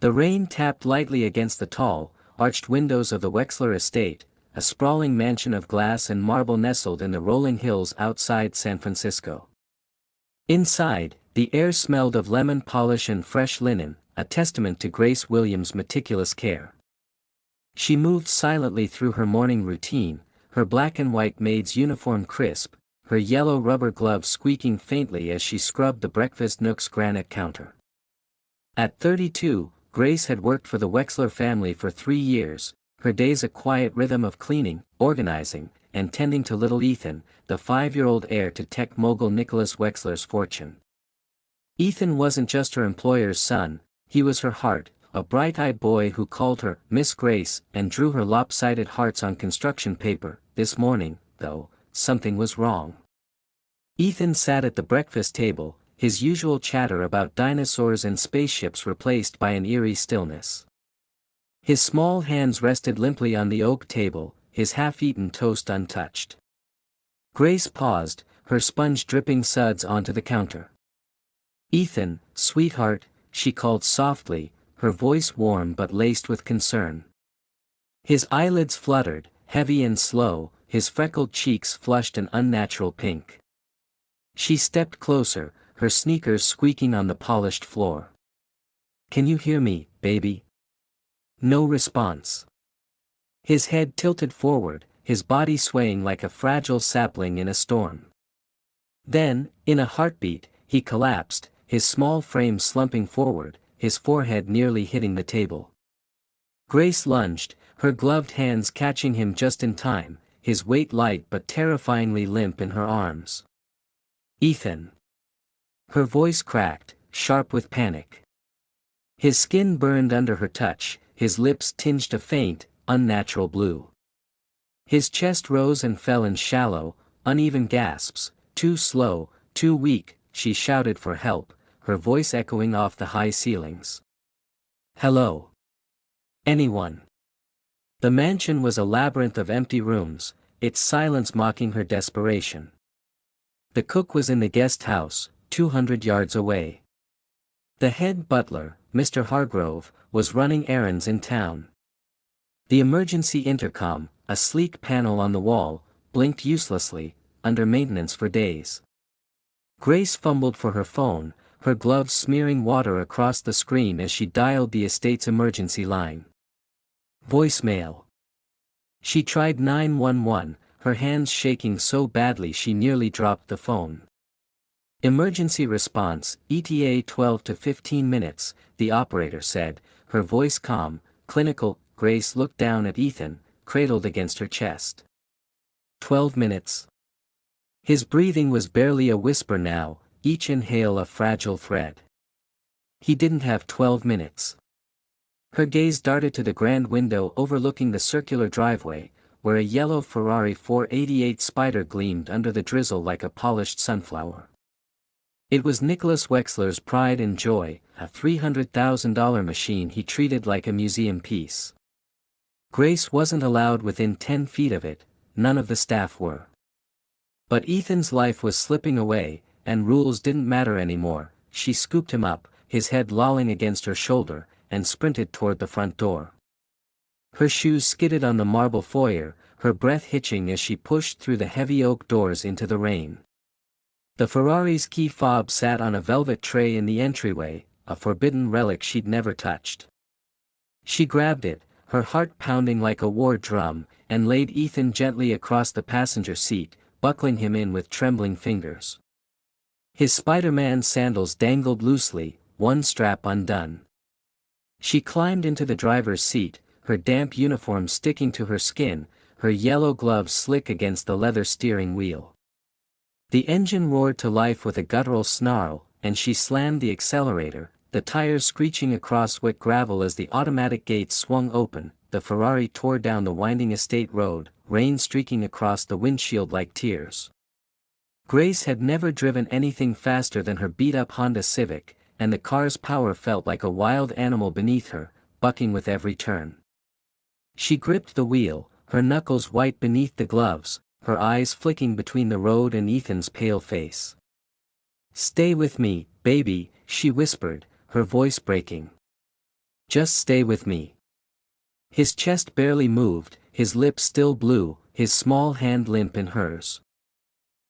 The rain tapped lightly against the tall, arched windows of the Wexler estate, a sprawling mansion of glass and marble nestled in the rolling hills outside San Francisco. Inside, the air smelled of lemon polish and fresh linen, a testament to Grace Williams' meticulous care. She moved silently through her morning routine, her black and white maid's uniform crisp, her yellow rubber gloves squeaking faintly as she scrubbed the breakfast nook's granite counter. At 32, Grace had worked for the Wexler family for 3 years, her days a quiet rhythm of cleaning, organizing, and tending to little Ethan, the 5-year-old heir to tech mogul Nicholas Wexler's fortune. Ethan wasn't just her employer's son, he was her heart, a bright-eyed boy who called her Miss Grace and drew her lopsided hearts on construction paper. This morning, though, something was wrong. Ethan sat at the breakfast table, his usual chatter about dinosaurs and spaceships replaced by an eerie stillness. His small hands rested limply on the oak table, his half-eaten toast untouched. Grace paused, her sponge dripping suds onto the counter. "Ethan, sweetheart," she called softly, her voice warm but laced with concern. His eyelids fluttered, heavy and slow, his freckled cheeks flushed an unnatural pink. She stepped closer, her sneakers squeaking on the polished floor. "Can you hear me, baby?" No response. His head tilted forward, his body swaying like a fragile sapling in a storm. Then, in a heartbeat, he collapsed, his small frame slumping forward, his forehead nearly hitting the table. Grace lunged, her gloved hands catching him just in time, his weight light but terrifyingly limp in her arms. "Ethan." Her voice cracked, sharp with panic. His skin burned under her touch, his lips tinged a faint, unnatural blue. His chest rose and fell in shallow, uneven gasps, too slow, too weak. She shouted for help, her voice echoing off the high ceilings. "Hello? Anyone?" The mansion was a labyrinth of empty rooms, its silence mocking her desperation. The cook was in the guest house, 200 yards away. The head butler, Mr. Hargrove, was running errands in town. The emergency intercom, a sleek panel on the wall, blinked uselessly, under maintenance for days. Grace fumbled for her phone, her gloves smearing water across the screen as she dialed the estate's emergency line. Voicemail. She tried 911, her hands shaking so badly she nearly dropped the phone. Emergency response, ETA 12 to 15 minutes, the operator said, her voice calm, clinical. Grace looked down at Ethan, cradled against her chest. 12 minutes. His breathing was barely a whisper now, each inhale a fragile thread. He didn't have 12 minutes. Her gaze darted to the grand window overlooking the circular driveway, where a yellow Ferrari 488 Spider gleamed under the drizzle like a polished sunflower. It was Nicholas Wexler's pride and joy, a $300,000 machine he treated like a museum piece. Grace wasn't allowed within 10 feet of it, none of the staff were. But Ethan's life was slipping away, and rules didn't matter anymore. She scooped him up, his head lolling against her shoulder, and sprinted toward the front door. Her shoes skidded on the marble foyer, her breath hitching as she pushed through the heavy oak doors into the rain. The Ferrari's key fob sat on a velvet tray in the entryway, a forbidden relic she'd never touched. She grabbed it, her heart pounding like a war drum, and laid Ethan gently across the passenger seat, buckling him in with trembling fingers. His Spider-Man sandals dangled loosely, one strap undone. She climbed into the driver's seat, her damp uniform sticking to her skin, her yellow gloves slick against the leather steering wheel. The engine roared to life with a guttural snarl, and she slammed the accelerator, the tires screeching across wet gravel as the automatic gates swung open. The Ferrari tore down the winding estate road, rain streaking across the windshield like tears. Grace had never driven anything faster than her beat-up Honda Civic, and the car's power felt like a wild animal beneath her, bucking with every turn. She gripped the wheel, her knuckles white beneath the gloves, her eyes flicking between the road and Ethan's pale face. "Stay with me, baby," she whispered, her voice breaking. Just stay with me. His chest barely moved, his lips still blue, his small hand limp in hers.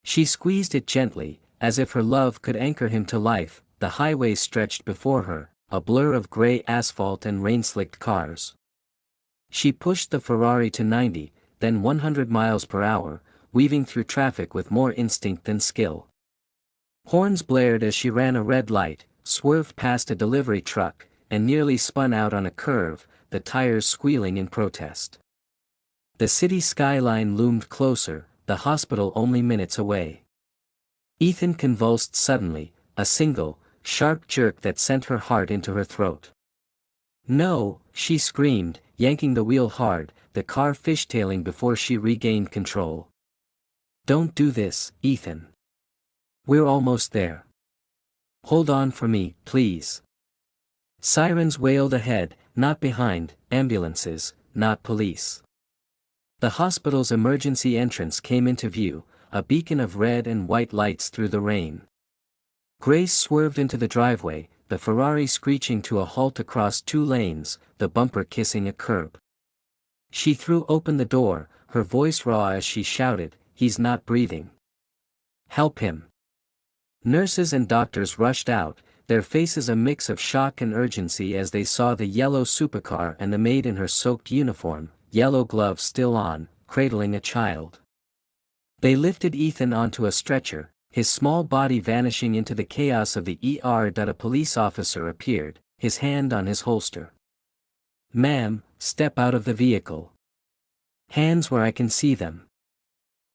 She squeezed it gently, as if her love could anchor him to life. The highway stretched before her, a blur of gray asphalt and rain-slicked cars. She pushed the Ferrari to 90, then 100 miles per hour, weaving through traffic with more instinct than skill. Horns blared as she ran a red light, swerved past a delivery truck, and nearly spun out on a curve, the tires squealing in protest. The city skyline loomed closer, the hospital only minutes away. Ethan convulsed suddenly, a single, sharp jerk that sent her heart into her throat. No, she screamed, yanking the wheel hard, the car fishtailing before she regained control. Don't do this, Ethan. We're almost there. Hold on for me, please. Sirens wailed ahead, not behind, ambulances, not police. The hospital's emergency entrance came into view, a beacon of red and white lights through the rain. Grace swerved into the driveway, the Ferrari screeching to a halt across 2 lanes, the bumper kissing a curb. She threw open the door, her voice raw as she shouted, "He's not breathing. Help him." Nurses and doctors rushed out, their faces a mix of shock and urgency as they saw the yellow supercar and the maid in her soaked uniform, yellow gloves still on, cradling a child. They lifted Ethan onto a stretcher, his small body vanishing into the chaos of the ER. A police officer appeared, his hand on his holster. "Ma'am, step out of the vehicle. Hands where I can see them."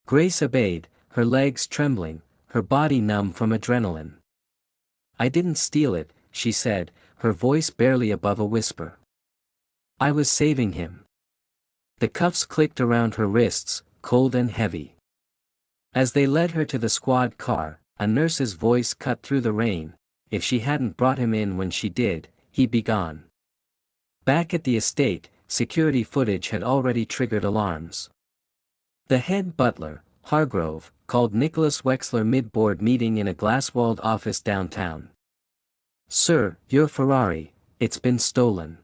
Grace obeyed, her legs trembling, her body numb from adrenaline. "I didn't steal it," she said, her voice barely above a whisper. "I was saving him." The cuffs clicked around her wrists, cold and heavy. As they led her to the squad car, a nurse's voice cut through the rain, "If she hadn't brought him in when she did, he'd be gone." Back at the estate, security footage had already triggered alarms. The head butler, Hargrove, called Nicholas Wexler mid-board meeting in a glass-walled office downtown. "Sir, your Ferrari, it's been stolen."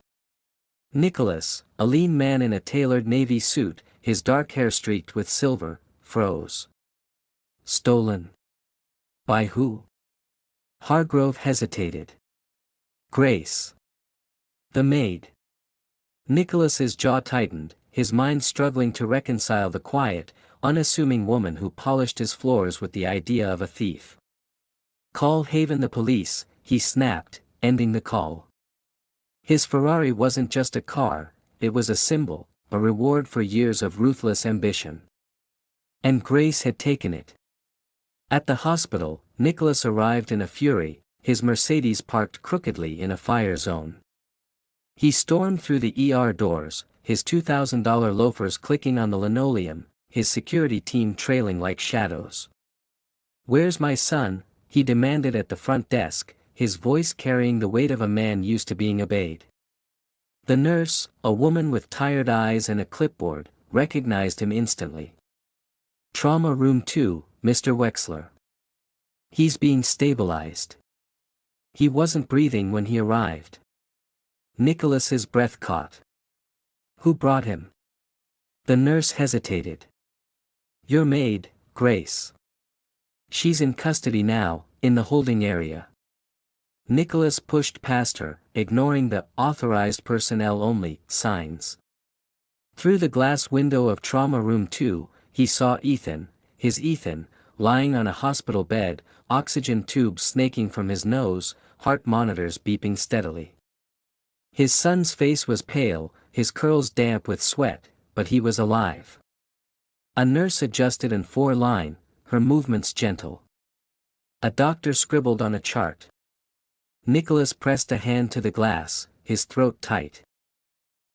Nicholas, a lean man in a tailored navy suit, his dark hair streaked with silver, froze. "Stolen? By who?" Hargrove hesitated. "Grace. The maid." Nicholas's jaw tightened, his mind struggling to reconcile the quiet, unassuming woman who polished his floors with the idea of a thief. "Call Haven the police," he snapped, ending the call. His Ferrari wasn't just a car, it was a symbol, a reward for years of ruthless ambition. And Grace had taken it. At the hospital, Nicholas arrived in a fury, his Mercedes parked crookedly in a fire zone. He stormed through the ER doors, his $2,000 loafers clicking on the linoleum, his security team trailing like shadows. "Where's my son?" he demanded at the front desk, his voice carrying the weight of a man used to being obeyed. The nurse, a woman with tired eyes and a clipboard, recognized him instantly. "Trauma room 2, Mr. Wexler. He's being stabilized. He wasn't breathing when he arrived." Nicholas's breath caught. "Who brought him?" The nurse hesitated. "Your maid, Grace. She's in custody now, in the holding area." Nicholas pushed past her, ignoring the "authorized personnel only" signs. Through the glass window of Trauma Room 2, he saw Ethan, his Ethan, lying on a hospital bed, oxygen tubes snaking from his nose, heart monitors beeping steadily. His son's face was pale, his curls damp with sweat, but he was alive. A nurse adjusted an 4-line, her movements gentle. A doctor scribbled on a chart. Nicholas pressed a hand to the glass, his throat tight.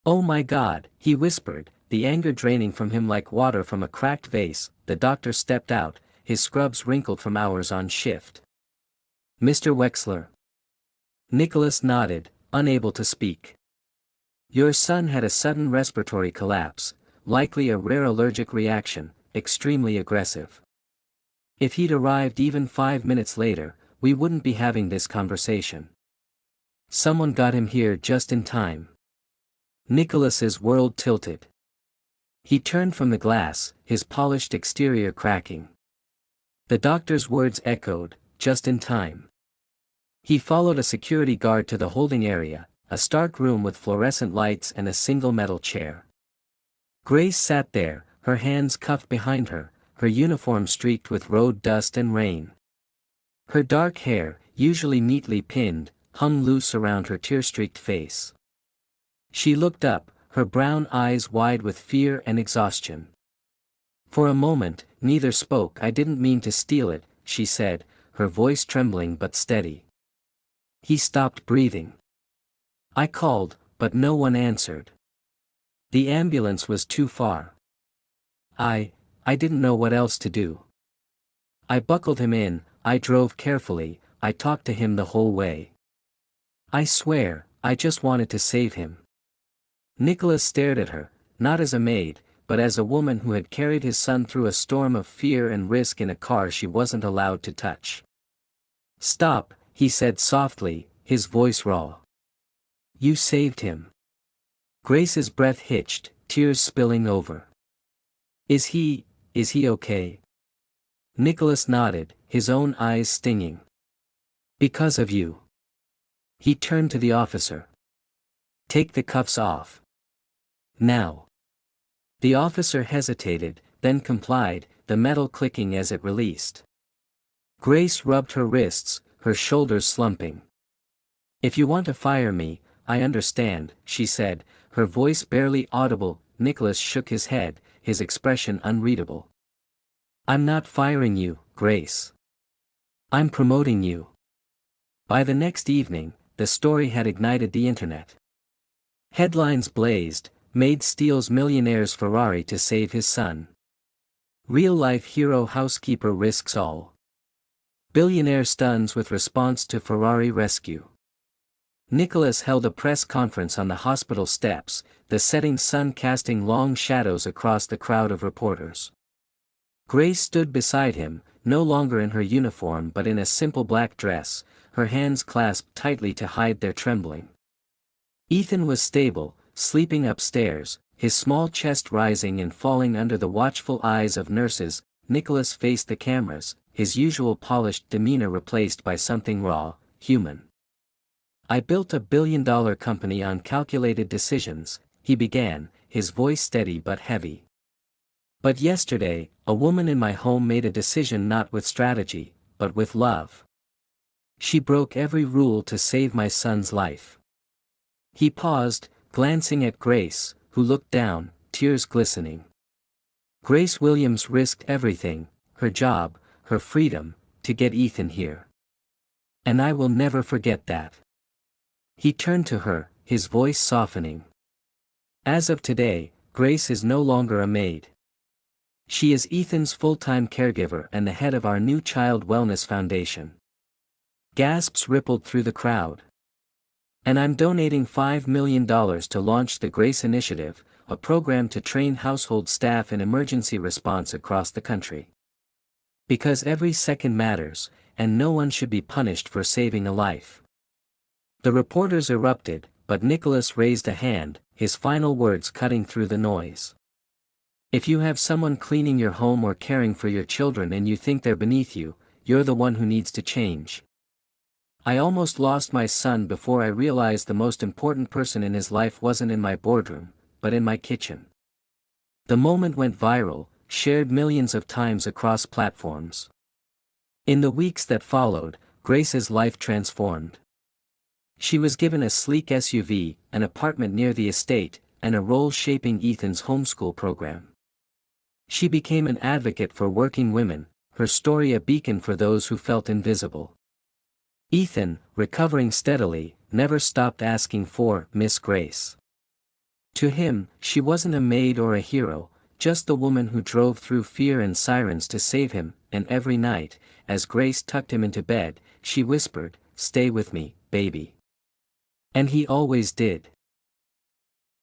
"Oh my God," he whispered, the anger draining from him like water from a cracked vase. The doctor stepped out, his scrubs wrinkled from hours on shift. "Mr. Wexler." Nicholas nodded, unable to speak. "Your son had a sudden respiratory collapse, likely a rare allergic reaction, extremely aggressive. If he'd arrived even 5 minutes later, we wouldn't be having this conversation." Someone got him here just in time. Nicholas's world tilted. He turned from the glass, his polished exterior cracking. The doctor's words echoed, just in time. He followed a security guard to the holding area, a stark room with fluorescent lights and a single metal chair. Grace sat there, her hands cuffed behind her, her uniform streaked with road dust and rain. Her dark hair, usually neatly pinned, hung loose around her tear-streaked face. She looked up, her brown eyes wide with fear and exhaustion. For a moment, neither spoke. "I didn't mean to steal it," she said, her voice trembling but steady. He stopped breathing. "I called, but no one answered. The ambulance was too far. I didn't know what else to do. I buckled him in, I drove carefully, I talked to him the whole way. I swear, I just wanted to save him." Nicholas stared at her, not as a maid, but as a woman who had carried his son through a storm of fear and risk in a car she wasn't allowed to touch. "Stop," he said softly, his voice raw. "You saved him." Grace's breath hitched, tears spilling over. Is he okay?" Nicholas nodded, his own eyes stinging. "Because of you." He turned to the officer. "Take the cuffs off. Now." The officer hesitated, then complied, the metal clicking as it released. Grace rubbed her wrists, her shoulders slumping. "If you want to fire me, I understand," she said, her voice barely audible. Nicholas shook his head, his expression unreadable. "I'm not firing you, Grace. I'm promoting you." By the next evening, the story had ignited the internet. Headlines blazed: "Maid steals millionaire's Ferrari to save his son." "Real-life hero housekeeper risks all." "Billionaire stuns with response to Ferrari rescue." Nicholas held a press conference on the hospital steps, the setting sun casting long shadows across the crowd of reporters. Grace stood beside him, no longer in her uniform but in a simple black dress, her hands clasped tightly to hide their trembling. Ethan was stable, sleeping upstairs, his small chest rising and falling under the watchful eyes of nurses. Nicholas faced the cameras, his usual polished demeanor replaced by something raw, human. "I built a billion-dollar company on calculated decisions," he began, his voice steady but heavy. "But yesterday, a woman in my home made a decision not with strategy, but with love. She broke every rule to save my son's life." He paused, glancing at Grace, who looked down, tears glistening. Grace Williams risked everything, her job, her freedom, to get Ethan here. And I will never forget that. He turned to her, his voice softening. "As of today, Grace is no longer a maid. She is Ethan's full-time caregiver and the head of our new Child Wellness Foundation." Gasps rippled through the crowd. "And I'm donating $5 million to launch the Grace Initiative, a program to train household staff in emergency response across the country. Because every second matters, and no one should be punished for saving a life." The reporters erupted, but Nicholas raised a hand, his final words cutting through the noise. "If you have someone cleaning your home or caring for your children and you think they're beneath you, you're the one who needs to change. I almost lost my son before I realized the most important person in his life wasn't in my boardroom, but in my kitchen." The moment went viral, shared millions of times across platforms. In the weeks that followed, Grace's life transformed. She was given a sleek SUV, an apartment near the estate, and a role shaping Ethan's homeschool program. She became an advocate for working women, her story a beacon for those who felt invisible. Ethan, recovering steadily, never stopped asking for Miss Grace. To him, she wasn't a maid or a hero, just the woman who drove through fear and sirens to save him. And every night, as Grace tucked him into bed, she whispered, "Stay with me, baby." And he always did.